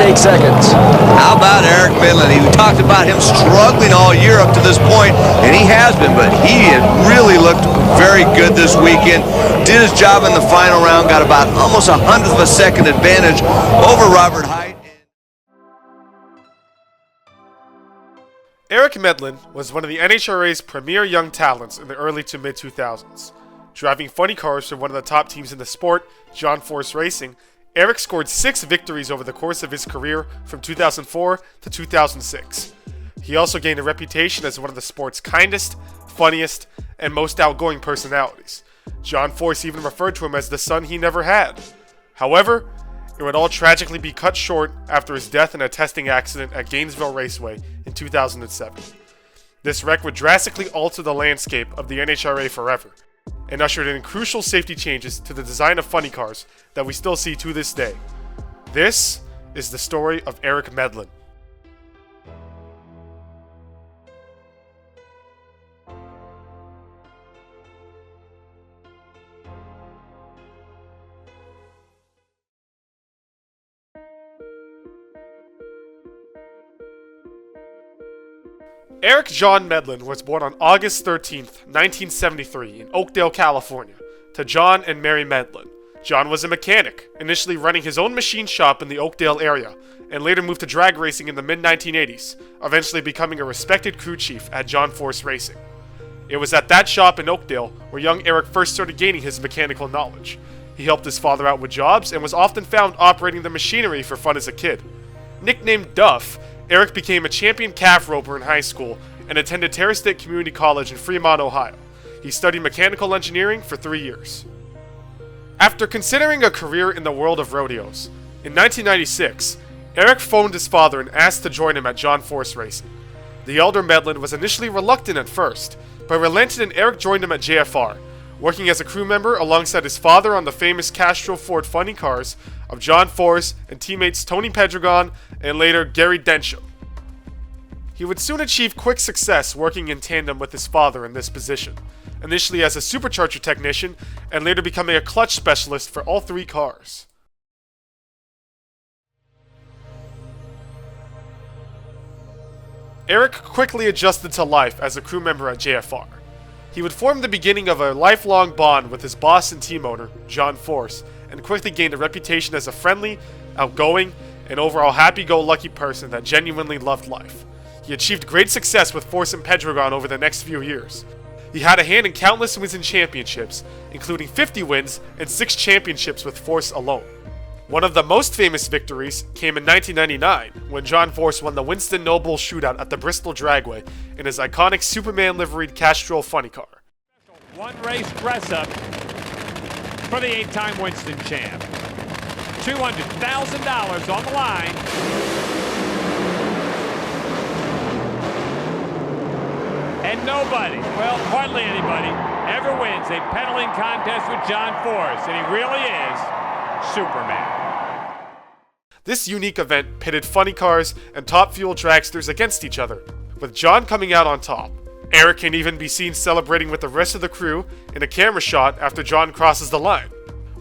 8 seconds. How about Eric Medlen? We talked about him struggling all year up to this point, and he has been, but he had really looked very good this weekend. Did his job in the final round, got about almost 1/100 of a second advantage over Robert Height. Eric Medlen was one of the NHRA's premier young talents in the early to mid-2000s. Driving funny cars for one of the top teams in the sport, John Force Racing, Eric scored 6 victories over the course of his career from 2004 to 2006. He also gained a reputation as one of the sport's kindest, funniest, and most outgoing personalities. John Force even referred to him as the son he never had. However, it would all tragically be cut short after his death in a testing accident at Gainesville Raceway in 2007. This wreck would drastically alter the landscape of the NHRA forever, and ushered in crucial safety changes to the design of funny cars that we still see to this day. This is the story of Eric Medlen. Eric John Medlen was born on August 13th, 1973 in Oakdale, California, to John and Mary Medlen. John was a mechanic, initially running his own machine shop in the Oakdale area, and later moved to drag racing in the mid-1980s, eventually becoming a respected crew chief at John Force Racing. It was at that shop in Oakdale where young Eric first started gaining his mechanical knowledge. He helped his father out with jobs and was often found operating the machinery for fun as a kid. Nicknamed Duff, Eric became a champion calf roper in high school and attended Terra State Community College in Fremont, Ohio. He studied mechanical engineering for 3 years. After considering a career in the world of rodeos, in 1996, Eric phoned his father and asked to join him at John Force Racing. The elder Medlen was initially reluctant at first, but relented and Eric joined him at JFR, working as a crew member alongside his father on the famous Castro Ford funny cars of John Force and teammates Tony Pedregon and later Gary Densham. He would soon achieve quick success working in tandem with his father in this position, initially as a supercharger technician and later becoming a clutch specialist for all 3 cars. Eric quickly adjusted to life as a crew member at JFR. He would form the beginning of a lifelong bond with his boss and team owner, John Force, and quickly gained a reputation as a friendly, outgoing, and overall happy-go-lucky person that genuinely loved life. He achieved great success with Force and Pedregon over the next few years. He had a hand in countless wins and championships, including 50 wins and 6 championships with Force alone. One of the most famous victories came in 1999, when John Force won the Winston Noble Shootout at the Bristol Dragway in his iconic Superman liveried Castrol funny car. One race dress-up for the 8-time Winston champ. $200,000 on the line. And nobody, well, hardly anybody, ever wins a pedaling contest with John Force, and he really is Superman. This unique event pitted funny cars and top fuel dragsters against each other, with John coming out on top. Eric can even be seen celebrating with the rest of the crew in a camera shot after John crosses the line.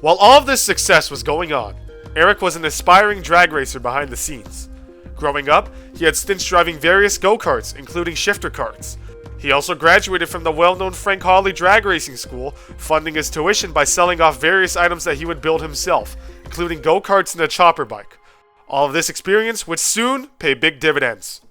While all of this success was going on, Eric was an aspiring drag racer behind the scenes. Growing up, he had stints driving various go-karts, including shifter karts. He also graduated from the well-known Frank Hawley Drag Racing School, funding his tuition by selling off various items that he would build himself, including go-karts and a chopper bike. All of this experience would soon pay big dividends.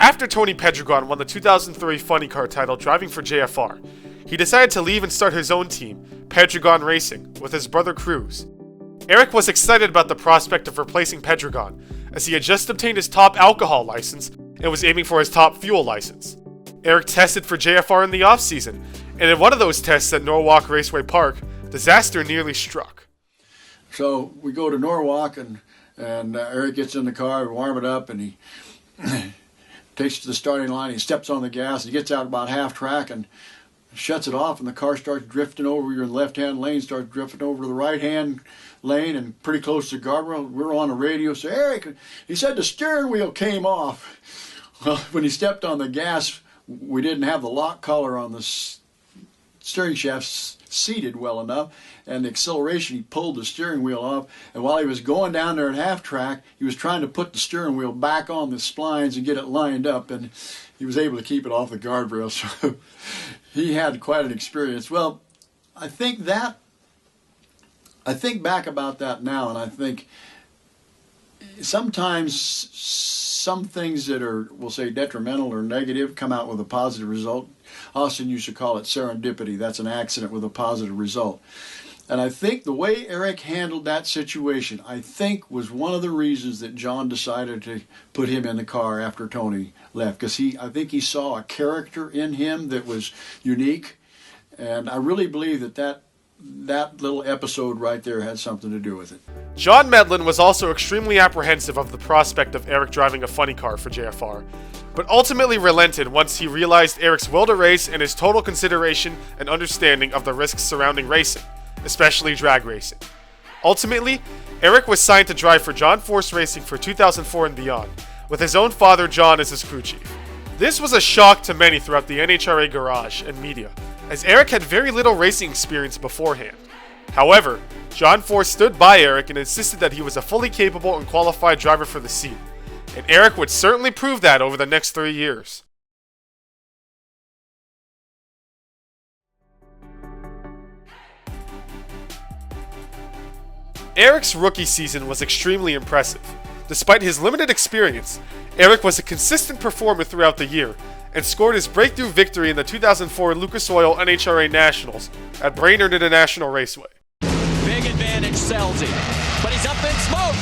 After Tony Pedregon won the 2003 Funny Car title driving for JFR, he decided to leave and start his own team, Pedregon Racing, with his brother Cruz. Eric was excited about the prospect of replacing Pedregon, as he had just obtained his top alcohol license and was aiming for his top fuel license. Eric tested for JFR in the off-season, and in one of those tests at Norwalk Raceway Park, disaster nearly struck. So we go to Norwalk, and Eric gets in the car, we warm it up, and he takes it to the starting line. He steps on the gas. He gets out about half track and shuts it off, and the car starts drifting over. You're in the left-hand lane, starts drifting over to the right-hand lane and pretty close to the guardrail. We're on the radio, say, Eric, he said the steering wheel came off. Well, when he stepped on the gas, we didn't have the lock collar on the steering shaft seated well enough, and the acceleration, he pulled the steering wheel off, and while he was going down there at half track, he was trying to put the steering wheel back on the splines and get it lined up, and he was able to keep it off the guardrail. So he had quite an experience. Well, I think back about that now, and I think sometimes some things that are, we'll say, detrimental or negative come out with a positive result. Austin used to call it serendipity. That's an accident with a positive result. And I think the way Eric handled that situation, I think, was one of the reasons that John decided to put him in the car after Tony left. Because I think he saw a character in him that was unique. And I really believe that little episode right there had something to do with it. John Medlen was also extremely apprehensive of the prospect of Eric driving a funny car for JFR, but ultimately relented once he realized Eric's will to race and his total consideration and understanding of the risks surrounding racing, especially drag racing. Ultimately, Eric was signed to drive for John Force Racing for 2004 and beyond, with his own father John as his crew chief. This was a shock to many throughout the NHRA garage and media, as Eric had very little racing experience beforehand. However, John Force stood by Eric and insisted that he was a fully capable and qualified driver for the seat, and Eric would certainly prove that over the next 3 years. Eric's rookie season was extremely impressive. Despite his limited experience, Eric was a consistent performer throughout the year, and scored his breakthrough victory in the 2004 Lucas Oil NHRA Nationals at Brainerd International Raceway. Big advantage, Selzy, but he's up in smoke,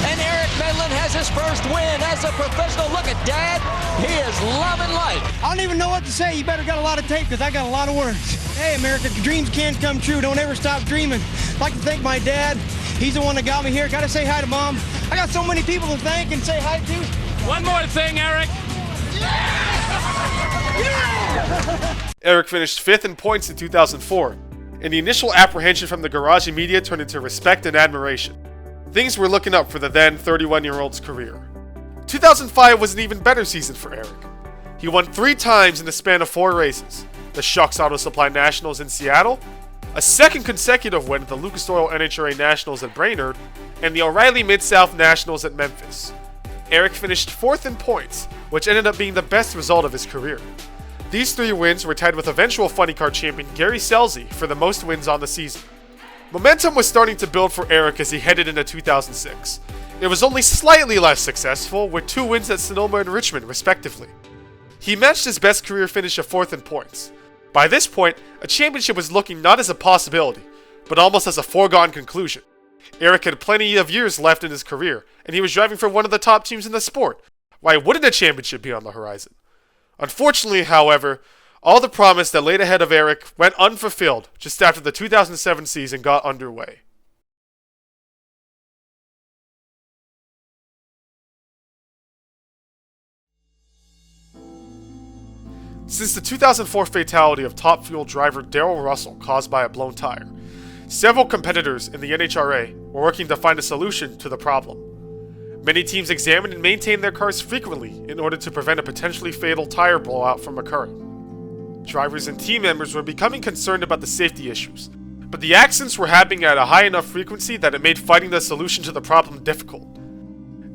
and Eric Medlen has his first win as a professional. Look at Dad, he is loving life. I don't even know what to say. You better got a lot of tape, because I got a lot of words. Hey, America, dreams can come true. Don't ever stop dreaming. I'd like to thank my dad. He's the one that got me here. Got to say hi to Mom. I got so many people to thank and say hi to. One more thing, Eric. Eric finished 5th in points in 2004, and the initial apprehension from the garage and media turned into respect and admiration. Things were looking up for the then 31-year-old's career. 2005 was an even better season for Eric. He won 3 times in the span of 4 races: the Shucks Auto Supply Nationals in Seattle, a second consecutive win at the Lucas Oil NHRA Nationals at Brainerd, and the O'Reilly Mid-South Nationals at Memphis. Eric finished 4th in points, which ended up being the best result of his career. These 3 wins were tied with eventual funny car champion Gary Selzy for the most wins on the season. Momentum was starting to build for Eric as he headed into 2006. It was only slightly less successful, with 2 wins at Sonoma and Richmond respectively. He matched his best career finish of 4th in points. By this point, a championship was looking not as a possibility, but almost as a foregone conclusion. Eric had plenty of years left in his career, and he was driving for one of the top teams in the sport. Why wouldn't a championship be on the horizon? Unfortunately, however, all the promise that laid ahead of Eric went unfulfilled just after the 2007 season got underway. Since the 2004 fatality of Top Fuel driver Darrell Russell caused by a blown tire, several competitors in the NHRA were working to find a solution to the problem. Many teams examined and maintained their cars frequently in order to prevent a potentially fatal tire blowout from occurring. Drivers and team members were becoming concerned about the safety issues, but the accidents were happening at a high enough frequency that it made finding the solution to the problem difficult.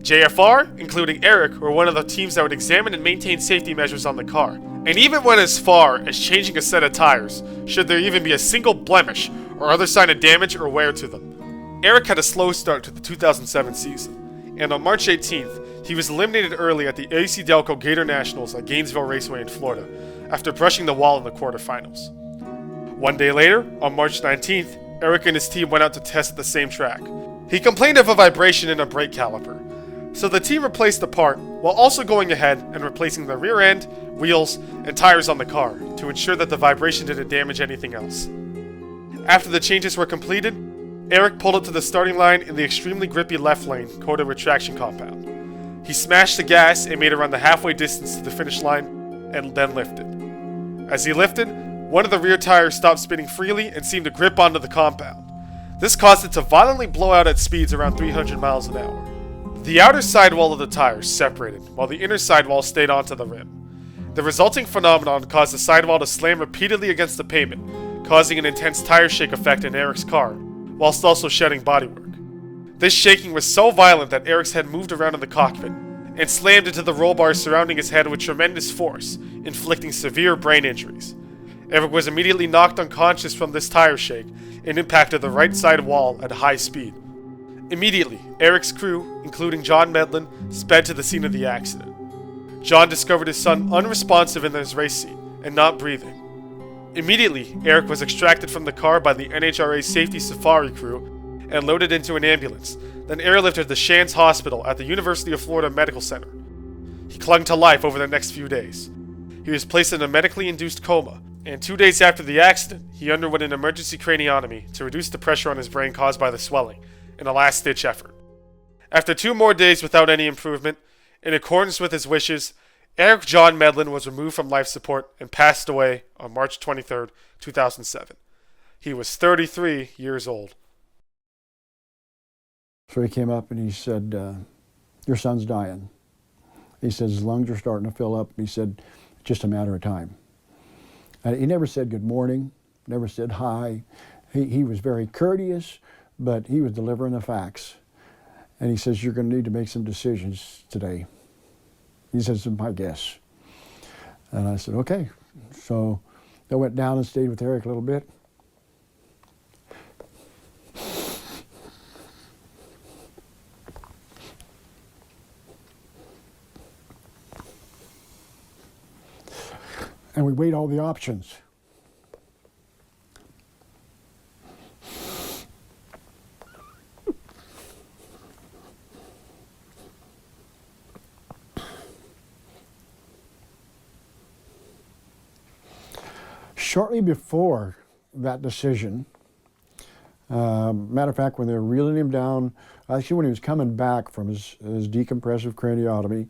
JFR, including Eric, were one of the teams that would examine and maintain safety measures on the car, and even went as far as changing a set of tires, should there even be a single blemish or other sign of damage or wear to them. Eric had a slow start to the 2007 season, and on March 18th, he was eliminated early at the AC Delco Gator Nationals at Gainesville Raceway in Florida, after brushing the wall in the quarterfinals. One day later, on March 19th, Eric and his team went out to test at the same track. He complained of a vibration in a brake caliper, so the team replaced the part while also going ahead and replacing the rear end, wheels, and tires on the car to ensure that the vibration didn't damage anything else. After the changes were completed, Eric pulled it to the starting line in the extremely grippy left lane coated with traction compound. He smashed the gas and made it around the halfway distance to the finish line and then lifted. As he lifted, one of the rear tires stopped spinning freely and seemed to grip onto the compound. This caused it to violently blow out at speeds around 300 miles an hour. The outer sidewall of the tires separated, while the inner sidewall stayed onto the rim. The resulting phenomenon caused the sidewall to slam repeatedly against the pavement, causing an intense tire shake effect in Eric's car, whilst also shedding bodywork. This shaking was so violent that Eric's head moved around in the cockpit and slammed into the roll bars surrounding his head with tremendous force, inflicting severe brain injuries. Eric was immediately knocked unconscious from this tire shake and impacted the right side wall at high speed. Immediately, Eric's crew, including John Medlen, sped to the scene of the accident. John discovered his son unresponsive in his race seat and not breathing. Immediately, Eric was extracted from the car by the NHRA safety safari crew and loaded into an ambulance, then airlifted to Shands Hospital at the University of Florida Medical Center. He clung to life over the next few days. He was placed in a medically induced coma, and 2 days after the accident, he underwent an emergency craniotomy to reduce the pressure on his brain caused by the swelling, in a last-ditch effort. After 2 more days without any improvement, in accordance with his wishes, Eric John Medlen was removed from life support and passed away on March 23, 2007. He was 33 years old. So he came up and he said, your son's dying. He said his lungs are starting to fill up. He said, it's just a matter of time. He never said good morning, never said hi. He was very courteous, but he was delivering the facts. And he says, you're going to need to make some decisions today. He says, it's my guess. And I said, okay. So I went down and stayed with Eric a little bit. And we weighed all the options. Shortly before that decision, matter of fact, when they were reeling him down, actually when he was coming back from his decompressive craniotomy,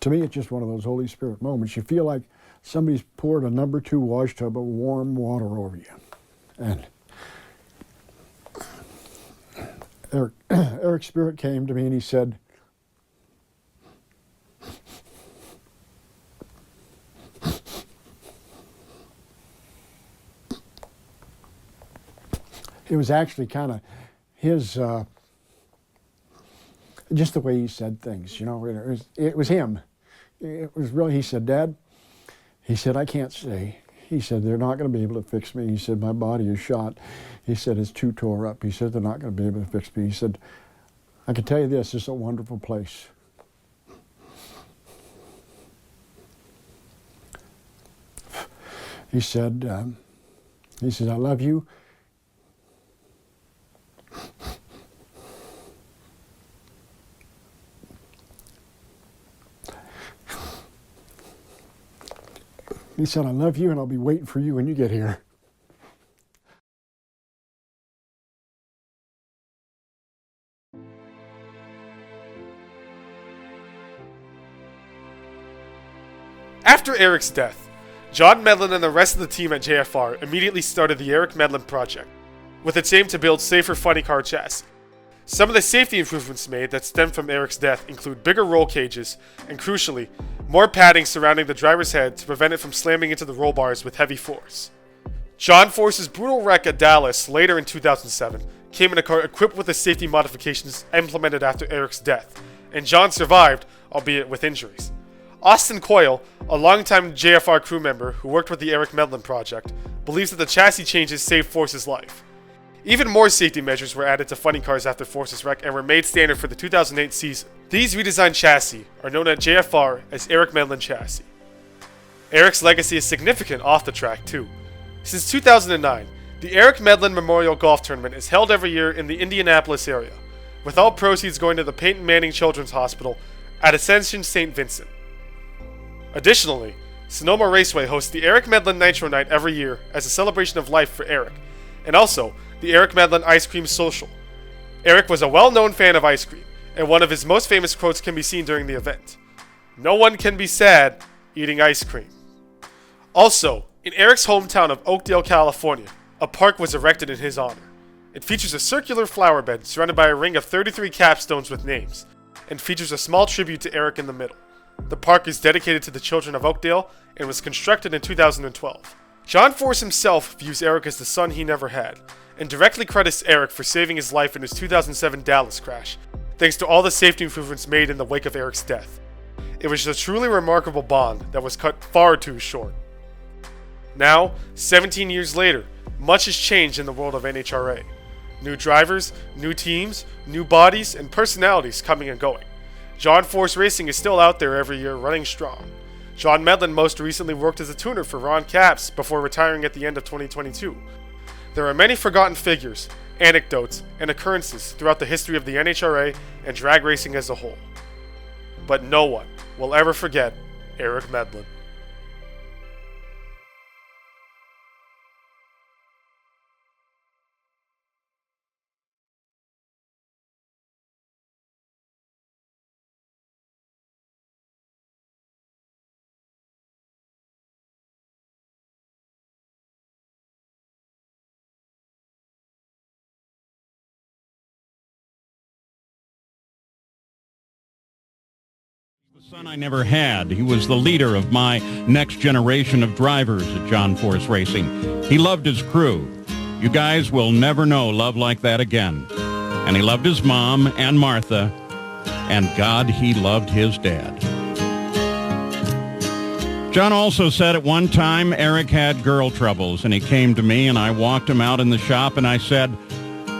to me, it's just one of those Holy Spirit moments. You feel like somebody's poured a number 2 wash tub of warm water over you. And Eric's spirit came to me and he said, it was actually kind of his, just the way he said things, you know, it was him. It was really, he said, Dad, he said, I can't stay. He said, they're not going to be able to fix me. He said, my body is shot. He said, it's too tore up. He said, they're not going to be able to fix me. He said, I can tell you this is a wonderful place. He said, I love you. He said, I love you and I'll be waiting for you when you get here. After Eric's death, John Medlen and the rest of the team at JFR immediately started the Eric Medlen project, with its aim to build safer funny car chassis. Some of the safety improvements made that stem from Eric's death include bigger roll cages and, crucially, more padding surrounding the driver's head to prevent it from slamming into the roll bars with heavy force. John Force's brutal wreck at Dallas later in 2007 came in a car equipped with the safety modifications implemented after Eric's death, and John survived, albeit with injuries. Austin Coyle, a longtime JFR crew member who worked with the Eric Medlen project, believes that the chassis changes saved Force's life. Even more safety measures were added to funny cars after Force's wreck and were made standard for the 2008 season. These redesigned chassis are known at JFR as Eric Medlen chassis. Eric's legacy is significant off the track too. Since 2009, the Eric Medlen Memorial Golf Tournament is held every year in the Indianapolis area, with all proceeds going to the Peyton Manning Children's Hospital at Ascension St. Vincent. Additionally, Sonoma Raceway hosts the Eric Medlen Nitro Night every year as a celebration of life for Eric, and also the Eric Medlen Ice Cream Social. Eric was a well-known fan of ice cream, and one of his most famous quotes can be seen during the event. "No one can be sad eating ice cream." Also, in Eric's hometown of Oakdale, California, a park was erected in his honor. It features a circular flower bed surrounded by a ring of 33 capstones with names, and features a small tribute to Eric in the middle. The park is dedicated to the children of Oakdale and was constructed in 2012. John Force himself views Eric as the son he never had, and directly credits Eric for saving his life in his 2007 Dallas crash, thanks to all the safety improvements made in the wake of Eric's death. It was a truly remarkable bond that was cut far too short. Now, 17 years later, much has changed in the world of NHRA. New drivers, new teams, new bodies, and personalities coming and going. John Force Racing is still out there every year, running strong. John Medlen most recently worked as a tuner for Ron Capps before retiring at the end of 2022. There are many forgotten figures, anecdotes, and occurrences throughout the history of the NHRA and drag racing as a whole. But no one will ever forget Eric Medlen. The son I never had. He was the leader of my next generation of drivers at John Force Racing. He loved his crew. You guys will never know love like that again. And he loved his mom and Martha. And God, he loved his dad. John also said at one time Eric had girl troubles, and he came to me and I walked him out in the shop and I said,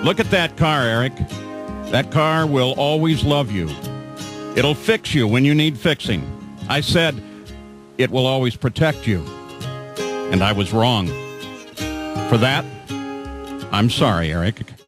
"Look at that car, Eric. That car will always love you. It'll fix you when you need fixing." I said, "It will always protect you." And I was wrong. For that, I'm sorry, Eric.